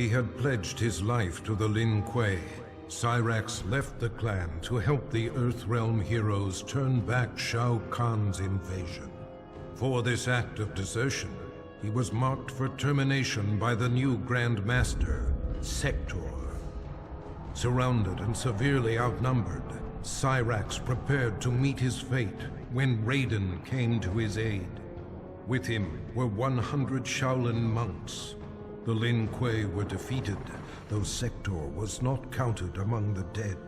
he had pledged his life to the Lin Kuei, Cyrax left the clan to help the Earthrealm heroes turn back Shao Kahn's invasion. For this act of desertion, he was marked for termination by the new Grand Master, Sector. Surrounded and severely outnumbered, Cyrax prepared to meet his fate when Raiden came to his aid. With him were 100 Shaolin monks. The Lin Kuei were defeated, though Sector was not counted among the dead.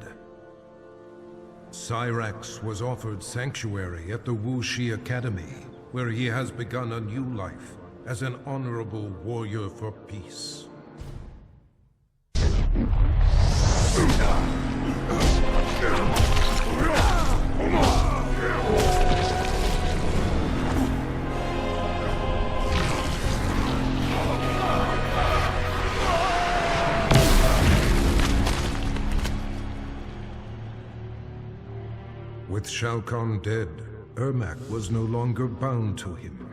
Cyrax was offered sanctuary at the Wuxi Academy, where he has begun a new life as an honorable warrior for peace. With Shao Kahn dead, Ermac was no longer bound to him.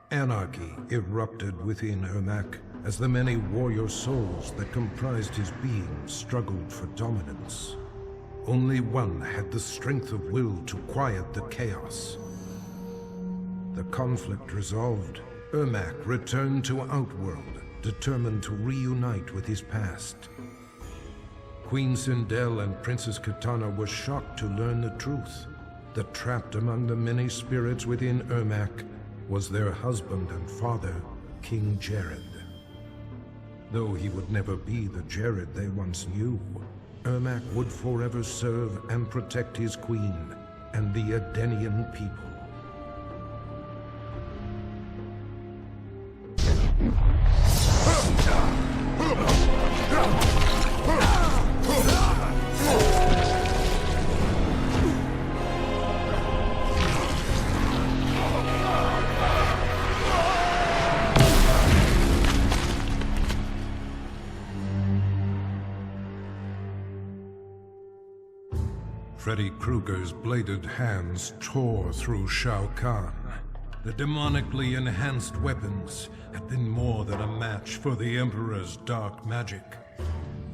Anarchy erupted within Ermac as the many warrior souls that comprised his being struggled for dominance. Only one had the strength of will to quiet the chaos. The conflict resolved, Ermac returned to Outworld, determined to reunite with his past. Queen Sindel and Princess Katana were shocked to learn the truth, that trapped among the many spirits within Ermac was their husband and father, King Jared. Though he would never be the Jared they once knew, Ermac would forever serve and protect his queen and the Edenian people. Freddy Krueger's bladed hands tore through Shao Kahn. The demonically enhanced weapons had been more than a match for the Emperor's dark magic.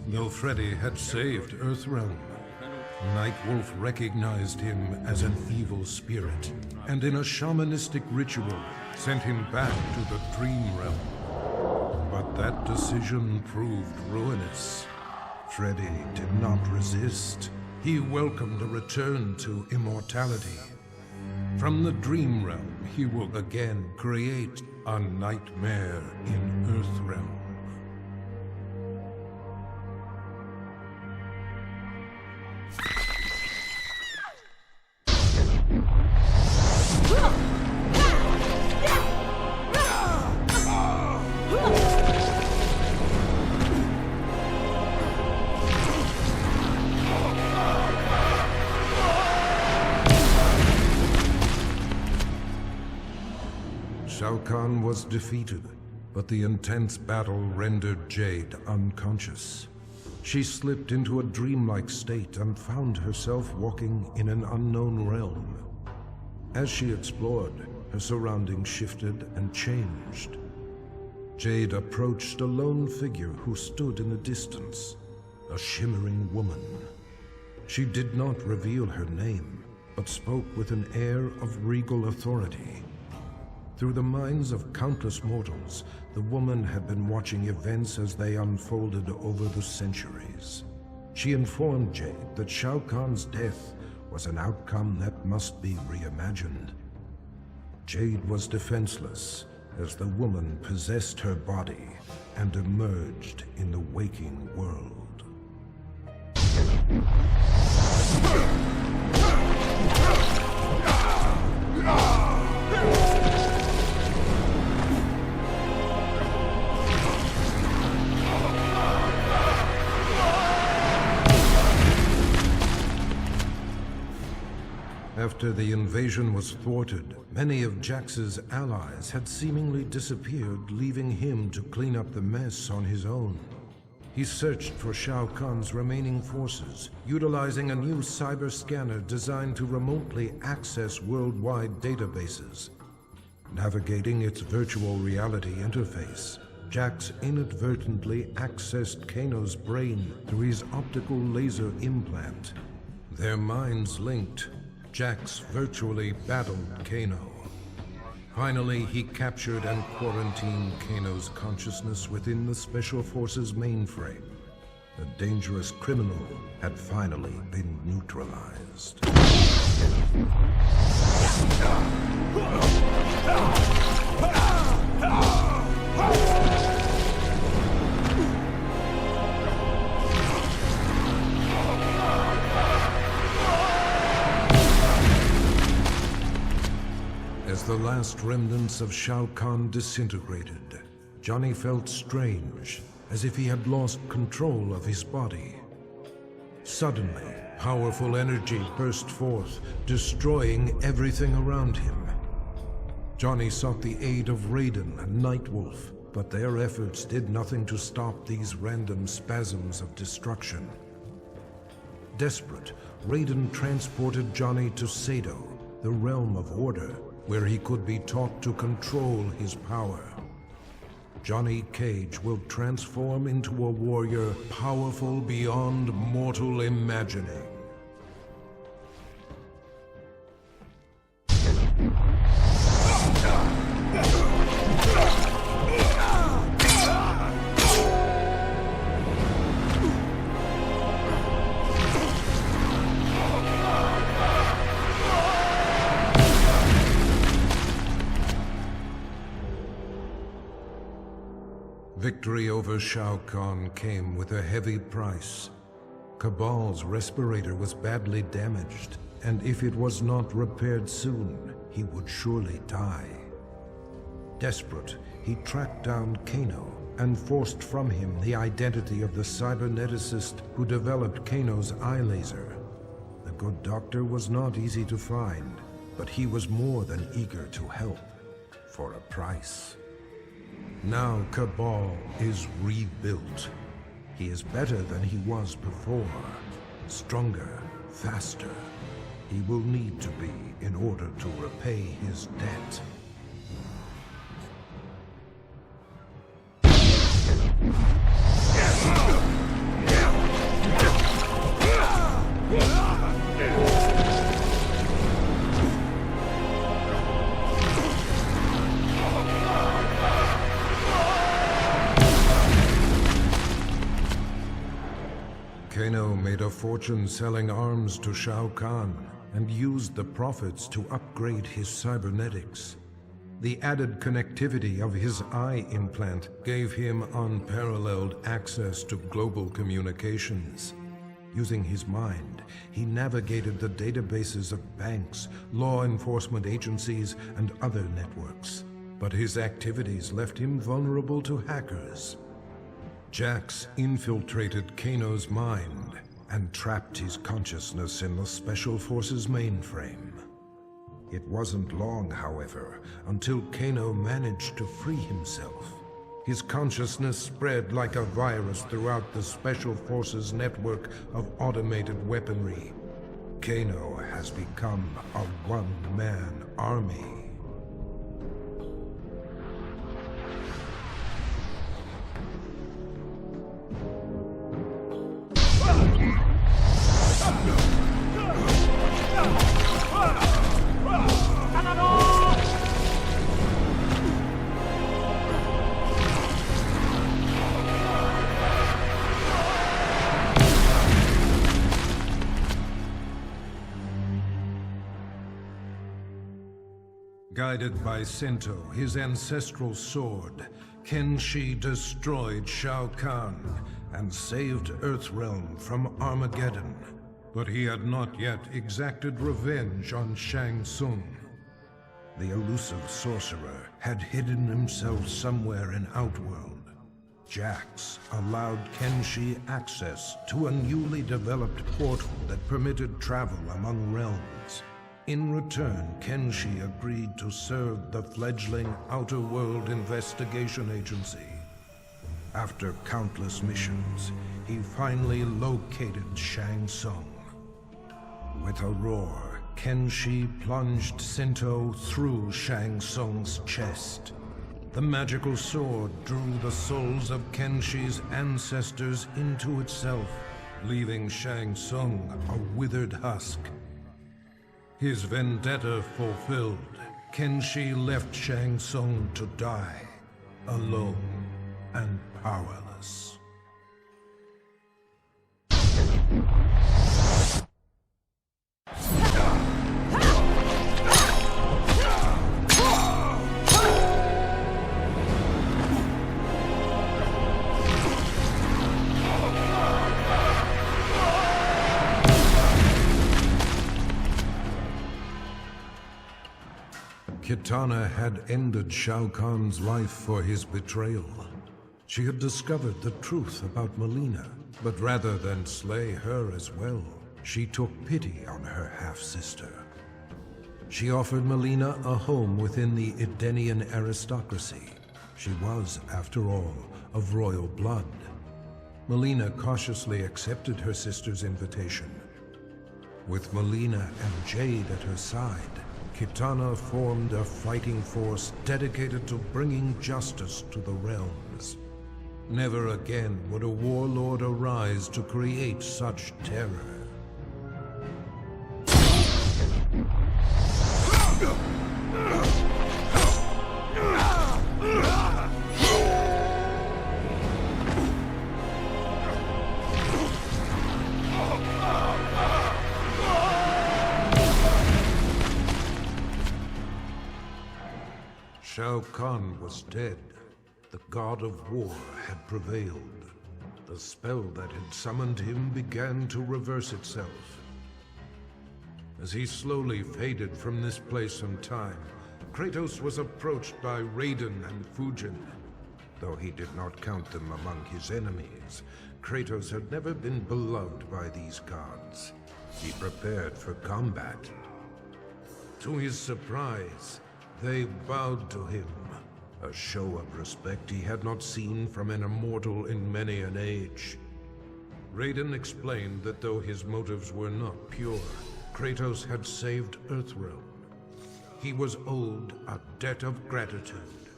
Though Freddy had saved Earthrealm, Nightwolf recognized him as an evil spirit, and in a shamanistic ritual, sent him back to the Dream Realm. But that decision proved ruinous. Freddy did not resist. He welcomed a return to immortality. From the Dream Realm, he will again create a nightmare in Earthrealm. Shao Kahn was defeated, but the intense battle rendered Jade unconscious. She slipped into a dreamlike state and found herself walking in an unknown realm. As she explored, her surroundings shifted and changed. Jade approached a lone figure who stood in the distance, a shimmering woman. She did not reveal her name, but spoke with an air of regal authority. Through the minds of countless mortals, the woman had been watching events as they unfolded over the centuries. She informed Jade that Shao Kahn's death was an outcome that must be reimagined. Jade was defenseless as the woman possessed her body and emerged in the waking world. After the invasion was thwarted, many of Jax's allies had seemingly disappeared, leaving him to clean up the mess on his own. He searched for Shao Kahn's remaining forces, utilizing a new cyber scanner designed to remotely access worldwide databases. Navigating its virtual reality interface, Jax inadvertently accessed Kano's brain through his optical laser implant. Their minds linked, Jax virtually battled Kano. Finally, he captured and quarantined Kano's consciousness within the Special Forces mainframe. The dangerous criminal had finally been neutralized. As the last remnants of Shao Kahn disintegrated, Johnny felt strange, as if he had lost control of his body. Suddenly, powerful energy burst forth, destroying everything around him. Johnny sought the aid of Raiden and Nightwolf, but their efforts did nothing to stop these random spasms of destruction. Desperate, Raiden transported Johnny to Sado, the realm of order, where he could be taught to control his power. Johnny Cage will transform into a warrior powerful beyond mortal imagining. Victory over Shao Kahn came with a heavy price. Cabal's respirator was badly damaged, and if it was not repaired soon, he would surely die. Desperate, he tracked down Kano and forced from him the identity of the cyberneticist who developed Kano's eye laser. The good doctor was not easy to find, but he was more than eager to help, for a price. Now Cabal is rebuilt. He is better than he was before. Stronger, faster. He will need to be in order to repay his debt. Kano made a fortune selling arms to Shao Kahn and used the profits to upgrade his cybernetics. The added connectivity of his eye implant gave him unparalleled access to global communications. Using his mind, he navigated the databases of banks, law enforcement agencies, and other networks. But his activities left him vulnerable to hackers. Jax infiltrated Kano's mind and trapped his consciousness in the Special Forces mainframe. It wasn't long, however, until Kano managed to free himself. His consciousness spread like a virus throughout the Special Forces network of automated weaponry. Kano has become a one-man army. Guided by Sento, his ancestral sword, Kenshi destroyed Shao Kahn and saved Earthrealm from Armageddon. But he had not yet exacted revenge on Shang Tsung. The elusive sorcerer had hidden himself somewhere in Outworld. Jax allowed Kenshi access to a newly developed portal that permitted travel among realms. In return, Kenshi agreed to serve the fledgling Outer World Investigation Agency. After countless missions, he finally located Shang Tsung. With a roar, Kenshi plunged Sento through Shang Tsung's chest. The magical sword drew the souls of Kenshi's ancestors into itself, leaving Shang Tsung a withered husk. His vendetta fulfilled, Kenshi left Shang Tsung to die, alone and powerless. Kitana had ended Shao Kahn's life for his betrayal. She had discovered the truth about Mileena, but rather than slay her as well, she took pity on her half-sister. She offered Mileena a home within the Edenian aristocracy. She was, after all, of royal blood. Mileena cautiously accepted her sister's invitation. With Mileena and Jade at her side, Kitana formed a fighting force dedicated to bringing justice to the realms. Never again would a warlord arise to create such terror. Shao Kahn was dead. The god of war had prevailed. The spell that had summoned him began to reverse itself. As he slowly faded from this place and time, Kratos was approached by Raiden and Fujin. Though he did not count them among his enemies, Kratos had never been beloved by these gods. He prepared for combat. To his surprise, they bowed to him, a show of respect he had not seen from an immortal in many an age. Raiden explained that though his motives were not pure, Kratos had saved Earthrealm. He was owed a debt of gratitude.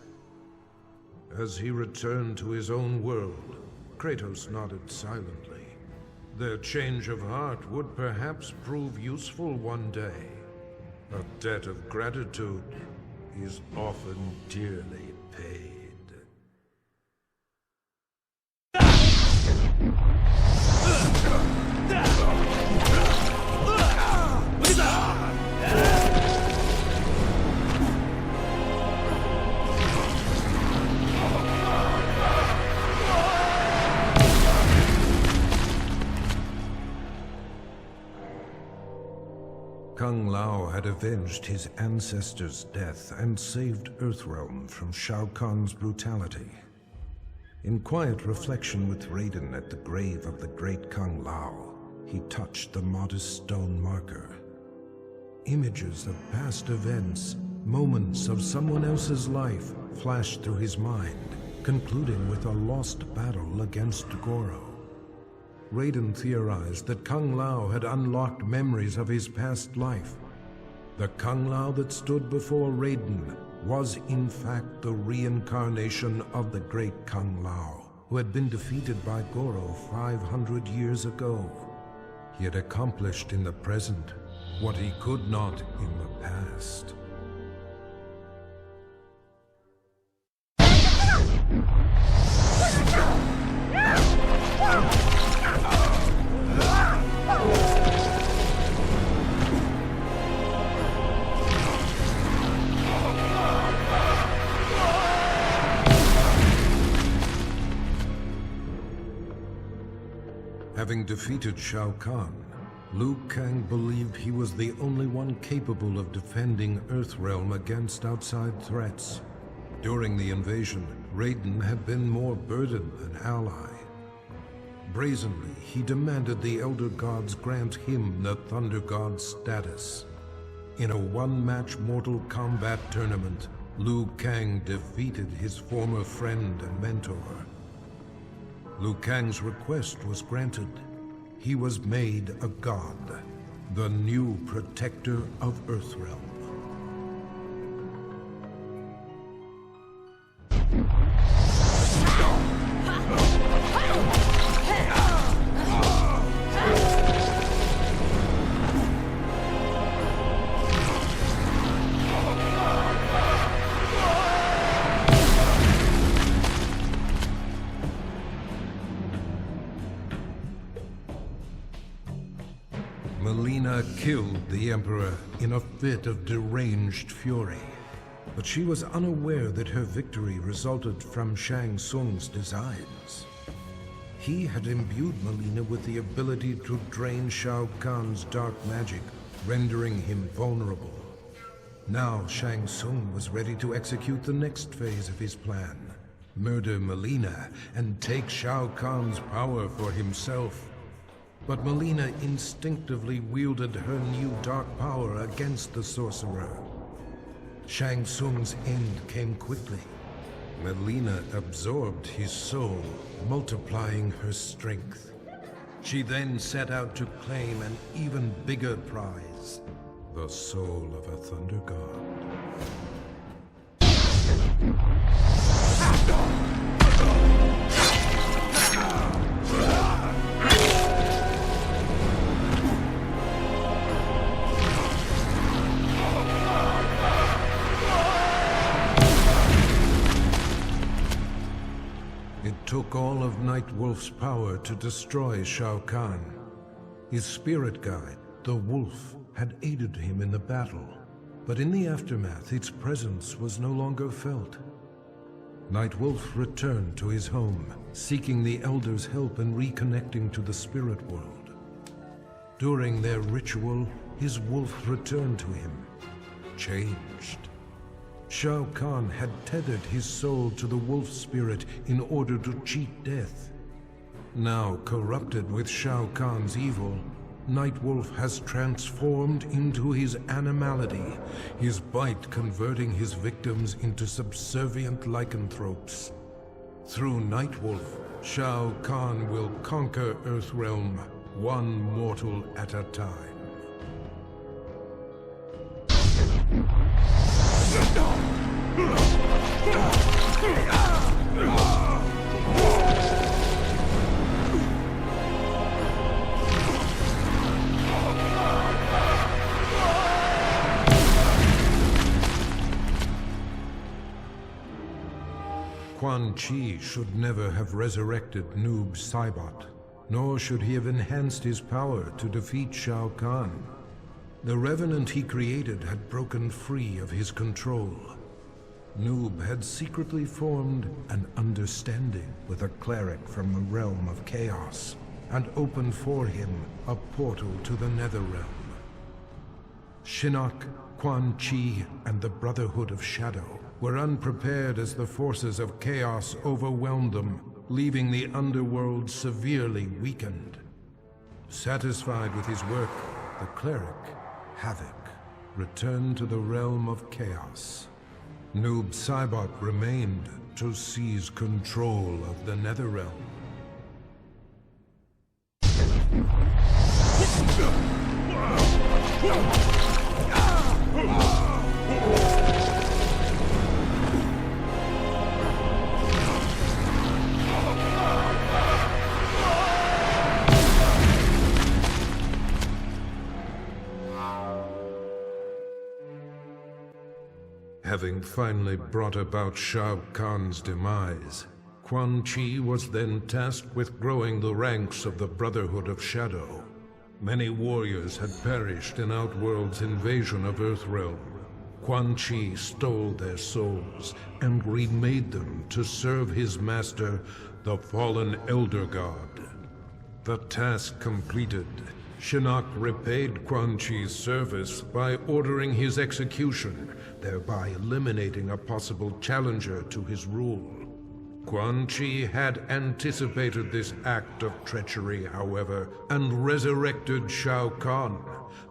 As he returned to his own world, Kratos nodded silently. Their change of heart would perhaps prove useful one day. A debt of gratitude is often dearly paid. Kung Lao had avenged his ancestor's death and saved Earthrealm from Shao Kahn's brutality. In quiet reflection with Raiden at the grave of the great Kung Lao, he touched the modest stone marker. Images of past events, moments of someone else's life flashed through his mind, concluding with a lost battle against Goro. Raiden theorized that Kung Lao had unlocked memories of his past life. The Kung Lao that stood before Raiden was in fact the reincarnation of the great Kung Lao, who had been defeated by Goro 500 years ago. He had accomplished in the present what he could not in the past. Having defeated Shao Kahn, Liu Kang believed he was the only one capable of defending Earthrealm against outside threats. During the invasion, Raiden had been more burden than ally. Brazenly, he demanded the Elder Gods grant him the Thunder God's status. In a one-match Mortal Kombat tournament, Liu Kang defeated his former friend and mentor. Liu Kang's request was granted. He was made a god, the new protector of Earthrealm. Melina killed the Emperor in a fit of deranged fury. But she was unaware that her victory resulted from Shang Tsung's designs. He had imbued Melina with the ability to drain Shao Kahn's dark magic, rendering him vulnerable. Now Shang Tsung was ready to execute the next phase of his plan: murder Melina and take Shao Kahn's power for himself. But Melina instinctively wielded her new dark power against the sorcerer. Shang Tsung's end came quickly. Melina absorbed his soul, multiplying her strength. She then set out to claim an even bigger prize: the soul of a Thunder God. It took all of Nightwolf's power to destroy Shao Kahn. His spirit guide, the Wolf, had aided him in the battle, but in the aftermath its presence was no longer felt. Nightwolf returned to his home, seeking the Elder's help in reconnecting to the spirit world. During their ritual, his wolf returned to him, changed. Shao Kahn had tethered his soul to the wolf spirit in order to cheat death. Now corrupted with Shao Kahn's evil, Nightwolf has transformed into his animality, his bite converting his victims into subservient lycanthropes. Through Nightwolf, Shao Kahn will conquer Earthrealm, one mortal at a time. Quan Chi should never have resurrected Noob Saibot, nor should he have enhanced his power to defeat Shao Kahn. The Revenant he created had broken free of his control. Noob had secretly formed an understanding with a cleric from the realm of chaos, and opened for him a portal to the Netherrealm. Shinnok, Quan Chi, and the Brotherhood of Shadow were unprepared as the forces of chaos overwhelmed them, leaving the underworld severely weakened. Satisfied with his work, the cleric, Havoc, returned to the realm of chaos. Noob Saibot remained to seize control of the Netherrealm. Having finally brought about Shao Kahn's demise, Quan Chi was then tasked with growing the ranks of the Brotherhood of Shadow. Many warriors had perished in Outworld's invasion of Earthrealm. Quan Chi stole their souls and remade them to serve his master, the fallen Elder God. The task completed, Shinnok repaid Quan Chi's service by ordering his execution, thereby eliminating a possible challenger to his rule. Quan Chi had anticipated this act of treachery, however, and resurrected Shao Kahn,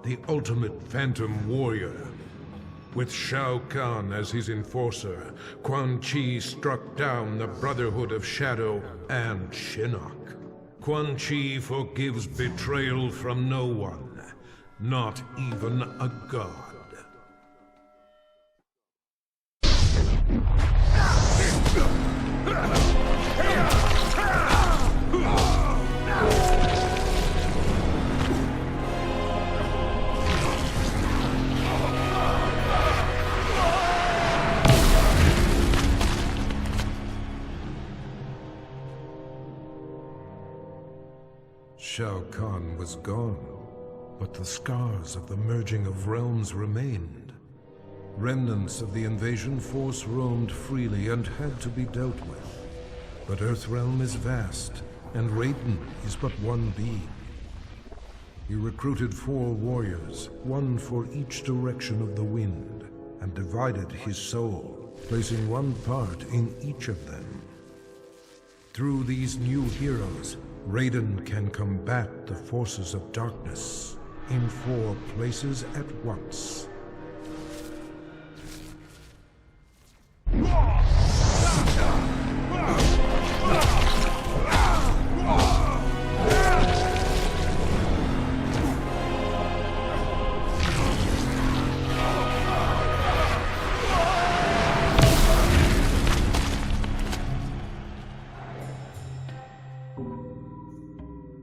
the ultimate phantom warrior. With Shao Kahn as his enforcer, Quan Chi struck down the Brotherhood of Shadow and Shinnok. Quan Chi forgives betrayal from no one, not even a god. Shao Kahn was gone. but the scars of the merging of realms remained. Remnants of the invasion force roamed freely and had to be dealt with. But Earthrealm is vast, and Raiden is but one being. He recruited 4 warriors, one for each direction of the wind, and divided his soul, placing one part in each of them. Through these new heroes, Raiden can combat the forces of darkness in 4 places at once.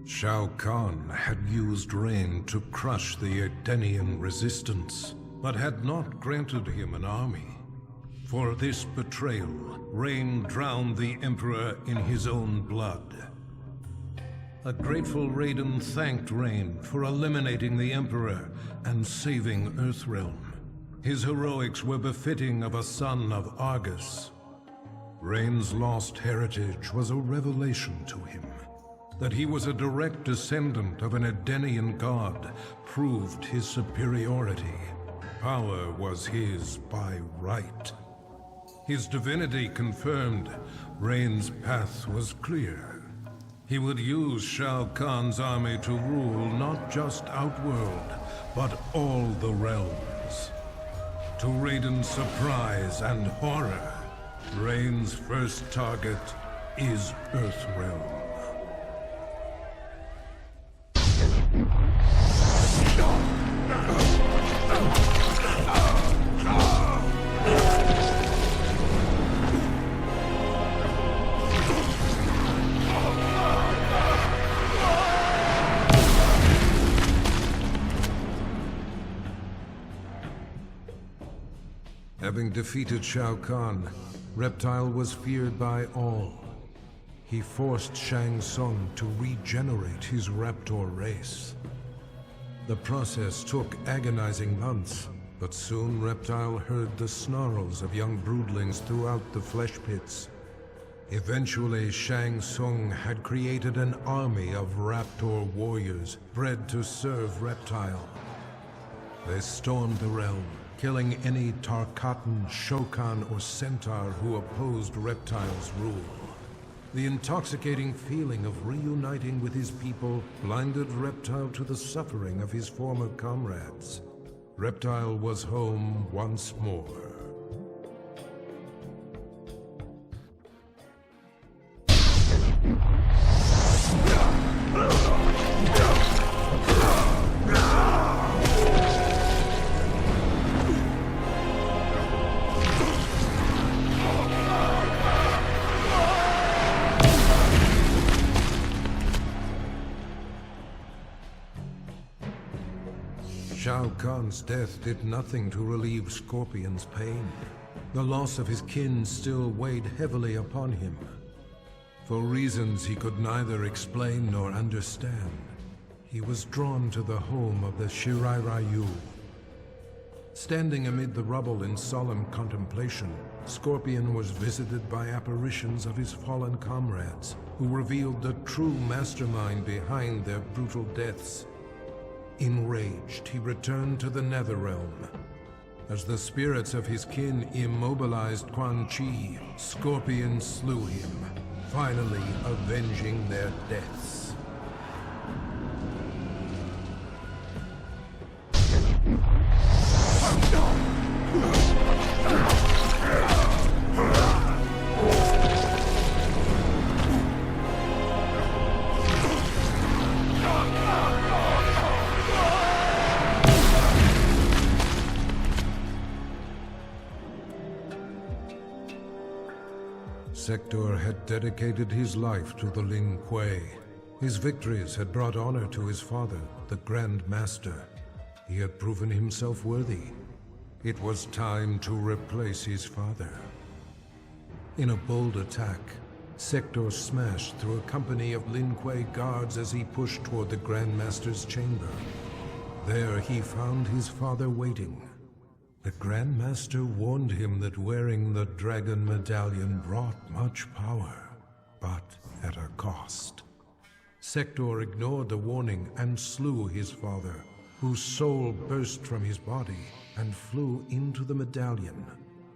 Shao Kahn had used Rain to crush the Edenian resistance, but had not granted him an army. For this betrayal, Rain drowned the Emperor in his own blood. A grateful Raiden thanked Rain for eliminating the Emperor and saving Earthrealm. His heroics were befitting of a son of Argus. Rain's lost heritage was a revelation to him. That he was a direct descendant of an Edenian god proved his superiority. Power was his by right. His divinity confirmed, Rain's path was clear. He would use Shao Kahn's army to rule not just Outworld, but all the realms. To Raiden's surprise and horror, Rain's first target is Earthrealm. Having defeated Shao Kahn, Reptile was feared by all. He forced Shang Tsung to regenerate his Raptor race. The process took agonizing months, but soon Reptile heard the snarls of young broodlings throughout the flesh pits. Eventually, Shang Tsung had created an army of Raptor warriors bred to serve Reptile. They stormed the realm, killing any Tarkatan, Shokan, or Centaur who opposed Reptile's rule. The intoxicating feeling of reuniting with his people blinded Reptile to the suffering of his former comrades. Reptile was home once more. Shao Kahn's death did nothing to relieve Scorpion's pain. The loss of his kin still weighed heavily upon him. For reasons he could neither explain nor understand, he was drawn to the home of the Shirai Ryu. Standing amid the rubble in solemn contemplation, Scorpion was visited by apparitions of his fallen comrades, who revealed the true mastermind behind their brutal deaths. Enraged, he returned to the Netherrealm. As the spirits of his kin immobilized Quan Chi, Scorpion slew him, finally avenging their deaths. Sector had dedicated his life to the Lin Kuei. His victories had brought honor to his father, the Grand Master. He had proven himself worthy. It was time to replace his father. In a bold attack, Sector smashed through a company of Lin Kuei guards as he pushed toward the Grand Master's chamber. There he found his father waiting. The Grandmaster warned him that wearing the Dragon Medallion brought much power, but at a cost. Sector ignored the warning and slew his father, whose soul burst from his body and flew into the medallion.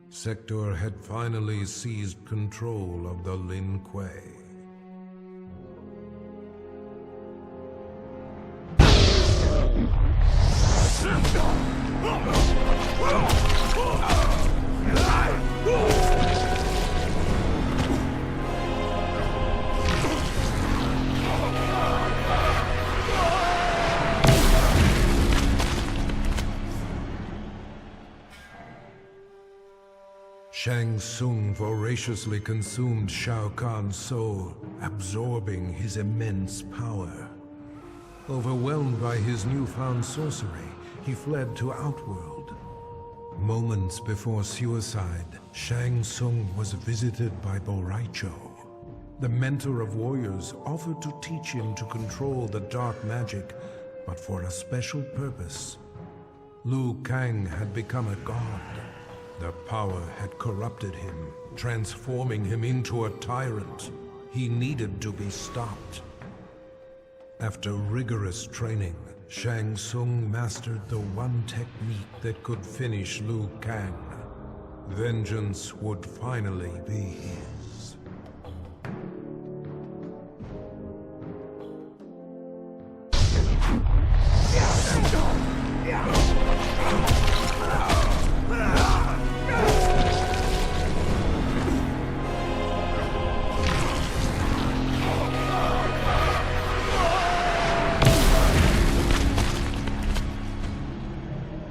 Sector had finally seized control of the Lin Kuei. Shang Tsung voraciously consumed Shao Kahn's soul, absorbing his immense power. Overwhelmed by his newfound sorcery, he fled to Outworld. Moments before suicide, Shang Tsung was visited by Bo Raicho. The mentor of warriors offered to teach him to control the dark magic, but for a special purpose. Liu Kang had become a god. The power had corrupted him, transforming him into a tyrant. He needed to be stopped. After rigorous training, Shang Tsung mastered the one technique that could finish Liu Kang. Vengeance would finally be his.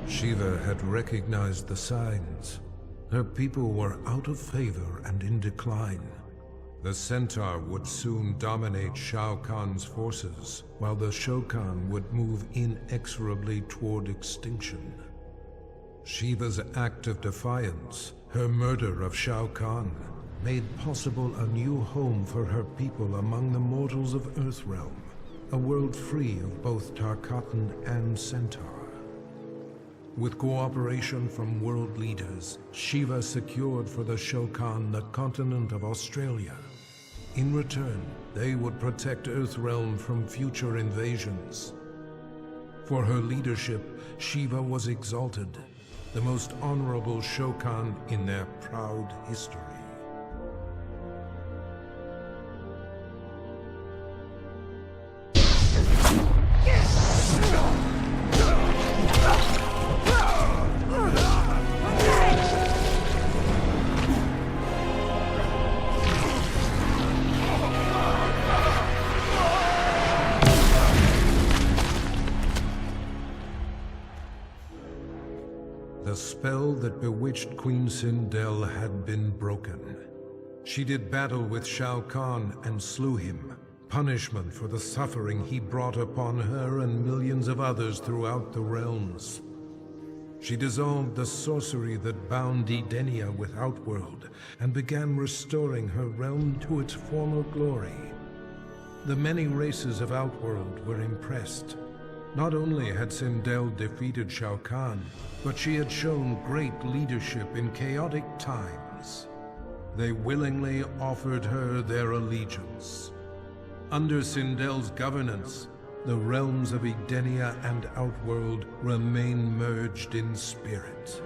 Shiva had recognized the signs. Her people were out of favor and in decline. The Centaur would soon dominate Shao Kahn's forces, while the Shokan would move inexorably toward extinction. Shiva's act of defiance, her murder of Shao Kahn, made possible a new home for her people among the mortals of Earthrealm, a world free of both Tarkatan and Centaur. With cooperation from world leaders, Shiva secured for the Shokan the continent of Australia. In return, they would protect Earthrealm from future invasions. For her leadership, Shiva was exalted, the most honorable Shokan in their proud history. The spell that bewitched Queen Sindel had been broken. She did battle with Shao Kahn and slew him, punishment for the suffering he brought upon her and millions of others throughout the realms. She dissolved the sorcery that bound Edenia with Outworld and began restoring her realm to its former glory. The many races of Outworld were impressed. Not only had Sindel defeated Shao Kahn, but she had shown great leadership in chaotic times. They willingly offered her their allegiance. Under Sindel's governance, the realms of Edenia and Outworld remain merged in spirit.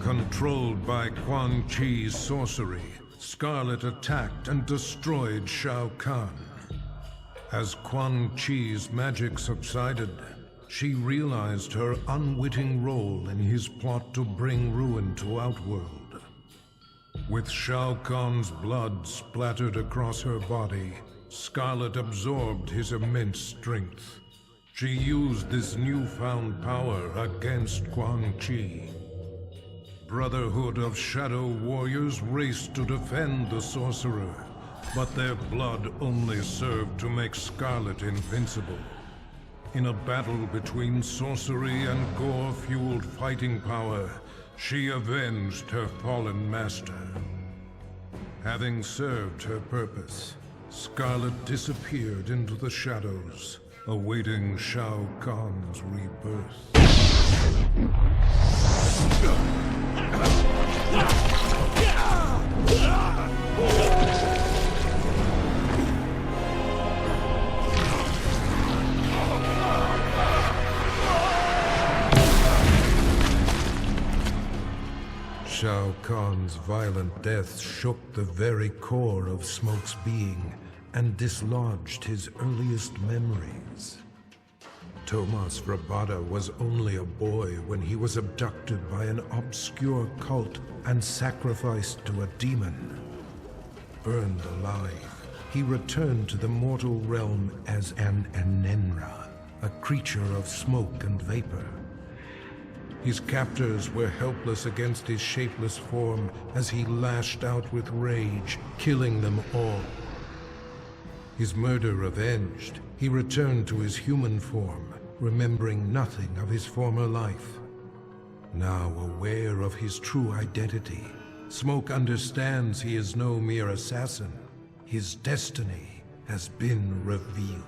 Controlled by Quan Chi's sorcery, Scarlet attacked and destroyed Shao Kahn. As Quan Chi's magic subsided, she realized her unwitting role in his plot to bring ruin to Outworld. With Shao Kahn's blood splattered across her body, Scarlet absorbed his immense strength. She used this newfound power against Quan Chi. brotherhood of shadow warriors raced to defend the sorcerer, but their blood only served to make Scarlet invincible. In a battle between sorcery and gore-fueled fighting power, she avenged her fallen master. Having served her purpose, Scarlet disappeared into the shadows, awaiting Shao Kahn's rebirth. Shao Kahn's violent death shook the very core of Smoke's being and dislodged his earliest memories. Tomas Rabada was only a boy when he was abducted by an obscure cult and sacrificed to a demon. Burned alive, he returned to the mortal realm as an Anenra, a creature of smoke and vapor. His captors were helpless against his shapeless form as he lashed out with rage, killing them all. His murder avenged, he returned to his human form, remembering nothing of his former life. Now aware of his true identity, Smoke understands he is no mere assassin. His destiny has been revealed.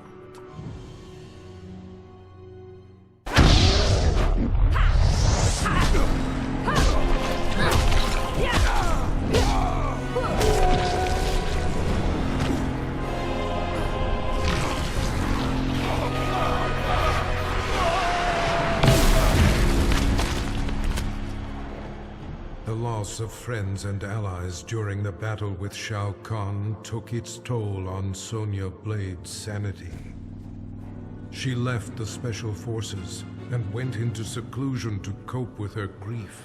The loss of friends and allies during the battle with Shao Kahn took its toll on Sonya Blade's sanity. She left the Special Forces and went into seclusion to cope with her grief.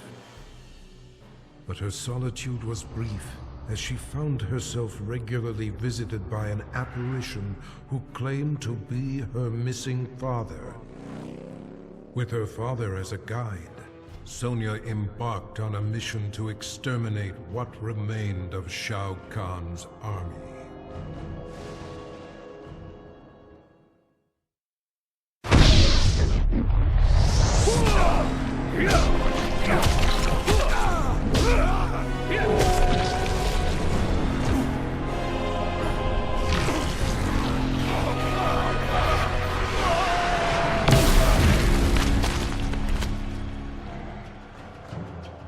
But her solitude was brief, as she found herself regularly visited by an apparition who claimed to be her missing father. With her father as a guide, Sonya embarked on a mission to exterminate what remained of Shao Kahn's army.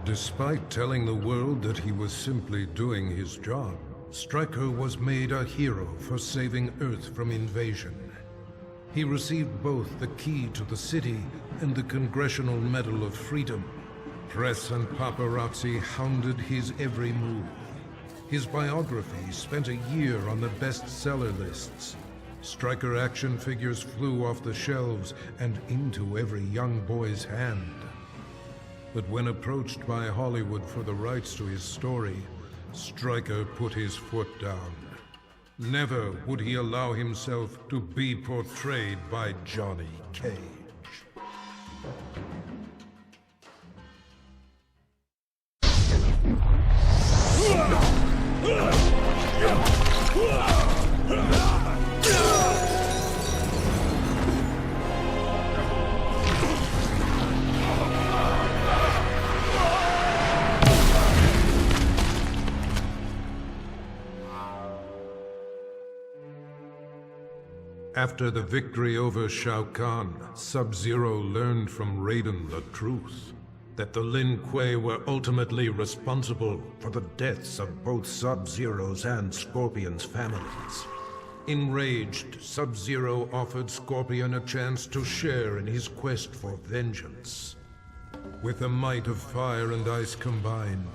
Despite telling the world that he was simply doing his job, Stryker was made a hero for saving Earth from invasion. He received both the key to the city and the Congressional Medal of Freedom. Press and paparazzi hounded his every move. His biography spent a year on the bestseller lists. Stryker action figures flew off the shelves and into every young boy's hand. But when approached by Hollywood for the rights to his story, Stryker put his foot down. Never would he allow himself to be portrayed by Johnny Cage. After the victory over Shao Kahn, Sub-Zero learned from Raiden the truth, that the Lin Kuei were ultimately responsible for the deaths of both Sub-Zero's and Scorpion's families. Enraged, Sub-Zero offered Scorpion a chance to share in his quest for vengeance. With the might of fire and ice combined,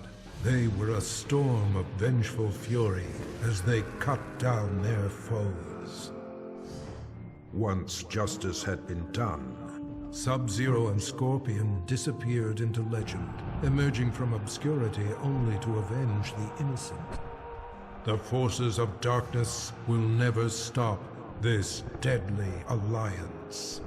they were a storm of vengeful fury as they cut down their foes. Once justice had been done, Sub-Zero and Scorpion disappeared into legend, emerging from obscurity only to avenge the innocent. The forces of darkness will never stop this deadly alliance.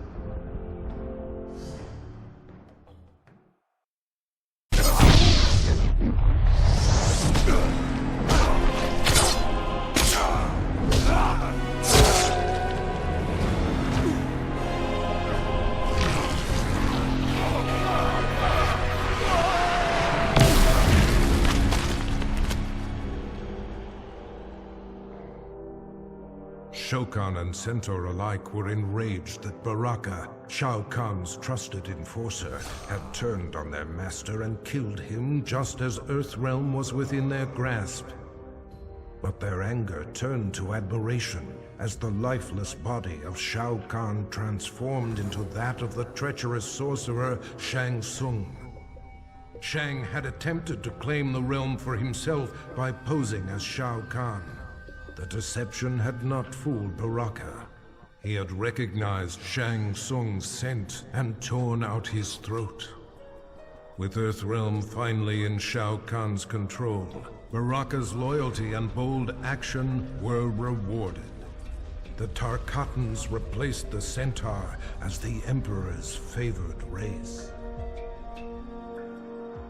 Shokan and Centaur alike were enraged that Baraka, Shao Kahn's trusted enforcer, had turned on their master and killed him just as Earthrealm was within their grasp. But their anger turned to admiration as the lifeless body of Shao Kahn transformed into that of the treacherous sorcerer Shang Tsung. Shang had attempted to claim the realm for himself by posing as Shao Kahn. The deception had not fooled Baraka. He had recognized Shang Tsung's scent and torn out his throat. With Earthrealm finally in Shao Kahn's control, Baraka's loyalty and bold action were rewarded. The Tarkatans replaced the Centaur as the Emperor's favored race.